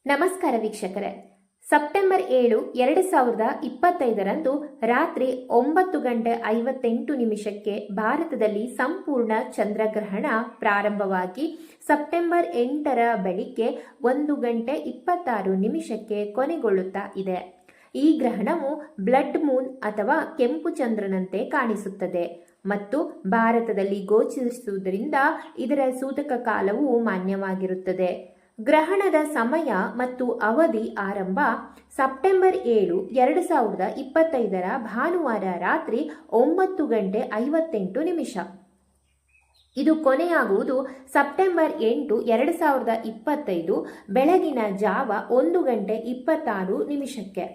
ನಮಸ್ಕಾರ ವೀಕ್ಷಕರೇ. ಸೆಪ್ಟೆಂಬರ್ 7, 2025ರಂದು ರಾತ್ರಿ 9:58 ಭಾರತದಲ್ಲಿ ಸಂಪೂರ್ಣ ಚಂದ್ರಗ್ರಹಣ ಪ್ರಾರಂಭವಾಗಿ ಸೆಪ್ಟೆಂಬರ್ 8ರ ಬೆಳಿಗ್ಗೆ 1:26 ಕೊನೆಗೊಳ್ಳುತ್ತಾ ಇದೆ. ಈ ಗ್ರಹಣವು ಬ್ಲಡ್ ಮೂನ್ ಅಥವಾ ಕೆಂಪು ಚಂದ್ರನಂತೆ ಕಾಣಿಸುತ್ತದೆ ಮತ್ತು ಭಾರತದಲ್ಲಿ ಗೋಚರಿಸುವುದರಿಂದ ಇದರ ಸೂತಕ ಕಾಲವು ಮಾನ್ಯವಾಗಿರುತ್ತದೆ. ಗ್ರಹಣದ ಸಮಯ ಮತ್ತು ಅವಧಿ ಆರಂಭ ಸೆಪ್ಟೆಂಬರ್ 7, 2025ರ ಭಾನುವಾರ ರಾತ್ರಿ 9:58. ಇದು ಕೊನೆಯಾಗುವುದು ಸೆಪ್ಟೆಂಬರ್ 8, 2025 ಬೆಳಗಿನ ಜಾವ 1:26.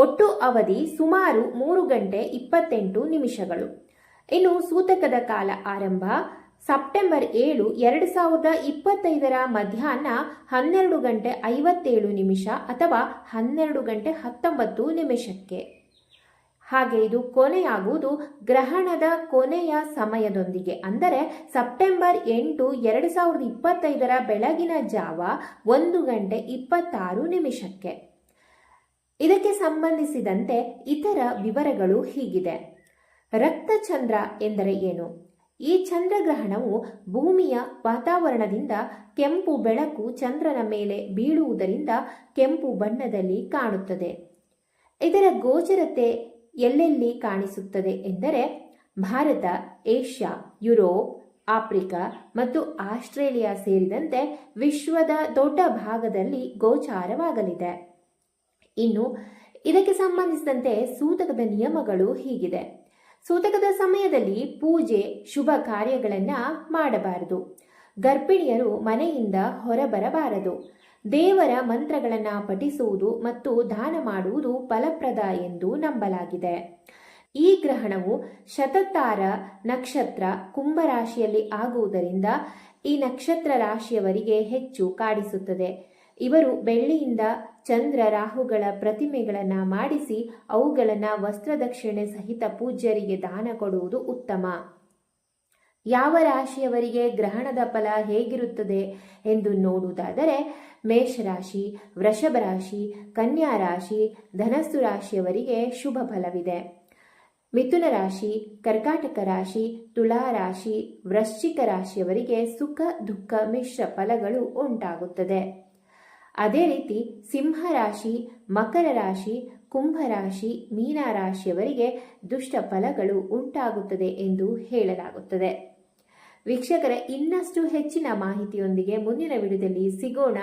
ಒಟ್ಟು ಅವಧಿ ಸುಮಾರು 3:28. ಇನ್ನು ಸೂತಕದ ಕಾಲ ಆರಂಭ ಸೆಪ್ಟೆಂಬರ್ 7, 2025ರ ಮಧ್ಯಾಹ್ನ 12:57 ಅಥವಾ 12:19. ಹಾಗೆ ಇದು ಕೊನೆಯಾಗುವುದು ಗ್ರಹಣದ ಕೊನೆಯ ಸಮಯದೊಂದಿಗೆ, ಅಂದರೆ ಸೆಪ್ಟೆಂಬರ್ 8, 2025ರ ಬೆಳಗಿನ ಜಾವ 1:26. ಇದಕ್ಕೆ ಸಂಬಂಧಿಸಿದಂತೆ ಇತರ ವಿವರಗಳು ಹೀಗಿದೆ. ರಕ್ತಚಂದ್ರ ಎಂದರೆ ಏನು? ಈ ಚಂದ್ರಗ್ರಹಣವು ಭೂಮಿಯ ವಾತಾವರಣದಿಂದ ಕೆಂಪು ಬೆಳಕು ಚಂದ್ರನ ಮೇಲೆ ಬೀಳುವುದರಿಂದ ಕೆಂಪು ಬಣ್ಣದಲ್ಲಿ ಕಾಣುತ್ತದೆ. ಇದರ ಗೋಚರತೆ ಎಲ್ಲೆಲ್ಲಿ ಕಾಣಿಸುತ್ತದೆ ಎಂದರೆ ಭಾರತ, ಏಷ್ಯಾ, ಯುರೋಪ್, ಆಫ್ರಿಕಾ ಮತ್ತು ಆಸ್ಟ್ರೇಲಿಯಾ ಸೇರಿದಂತೆ ವಿಶ್ವದ ದೊಡ್ಡ ಭಾಗದಲ್ಲಿ ಗೋಚಾರವಾಗಲಿದೆ. ಇನ್ನು ಇದಕ್ಕೆ ಸಂಬಂಧಿಸಿದಂತೆ ಸೂತಕದ ನಿಯಮಗಳು ಹೀಗಿದೆ. ಸೂತಕದ ಸಮಯದಲ್ಲಿ ಪೂಜೆ, ಶುಭ ಕಾರ್ಯಗಳನ್ನು ಮಾಡಬಾರದು. ಗರ್ಭಿಣಿಯರು ಮನೆಯಿಂದ ಹೊರಬರಬಾರದು. ದೇವರ ಮಂತ್ರಗಳನ್ನು ಪಠಿಸುವುದು ಮತ್ತು ದಾನ ಮಾಡುವುದು ಫಲಪ್ರದ ಎಂದು ನಂಬಲಾಗಿದೆ. ಈ ಗ್ರಹಣವು ಶತತಾರ ನಕ್ಷತ್ರ ಕುಂಭರಾಶಿಯಲ್ಲಿ ಆಗುವುದರಿಂದ ಈ ನಕ್ಷತ್ರ ರಾಶಿಯವರಿಗೆ ಹೆಚ್ಚು ಕಾಡಿಸುತ್ತದೆ. ಇವರು ಬೆಳ್ಳಿಯಿಂದ ಚಂದ್ರ ರಾಹುಗಳ ಪ್ರತಿಮೆಗಳನ್ನು ಮಾಡಿಸಿ ಅವುಗಳನ್ನು ವಸ್ತ್ರದಕ್ಷಿಣೆ ಸಹಿತ ಪೂಜ್ಯರಿಗೆ ದಾನ ಕೊಡುವುದು ಉತ್ತಮ. ಯಾವ ರಾಶಿಯವರಿಗೆ ಗ್ರಹಣದ ಫಲ ಹೇಗಿರುತ್ತದೆ ಎಂದು ನೋಡುವುದಾದರೆ ಮೇಷರಾಶಿ, ವೃಷಭ ರಾಶಿ, ಕನ್ಯಾ ರಾಶಿ, ಧನಸ್ಸು ರಾಶಿಯವರಿಗೆ ಶುಭ ಫಲವಿದೆ. ಮಿಥುನ ರಾಶಿ, ಕರ್ಕಾಟಕ ರಾಶಿ, ತುಲಾ ರಾಶಿ, ವೃಶ್ಚಿಕ ರಾಶಿಯವರಿಗೆ ಸುಖ ದುಃಖ ಮಿಶ್ರ ಫಲಗಳು ಉಂಟಾಗುತ್ತದೆ. ಅದೇ ರೀತಿ ಸಿಂಹ ರಾಶಿ, ಮಕರ ರಾಶಿ, ಕುಂಭರಾಶಿ, ಮೀನ ರಾಶಿಯವರಿಗೆ ದುಷ್ಟ ಫಲಗಳು ಉಂಟಾಗುತ್ತದೆ ಎಂದು ಹೇಳಲಾಗುತ್ತದೆ. ವೀಕ್ಷಕರೇ, ಇನ್ನಷ್ಟು ಹೆಚ್ಚಿನ ಮಾಹಿತಿಯೊಂದಿಗೆ ಮುಂದಿನ ವಿಡಿಯೋದಲ್ಲಿ ಸಿಗೋಣ.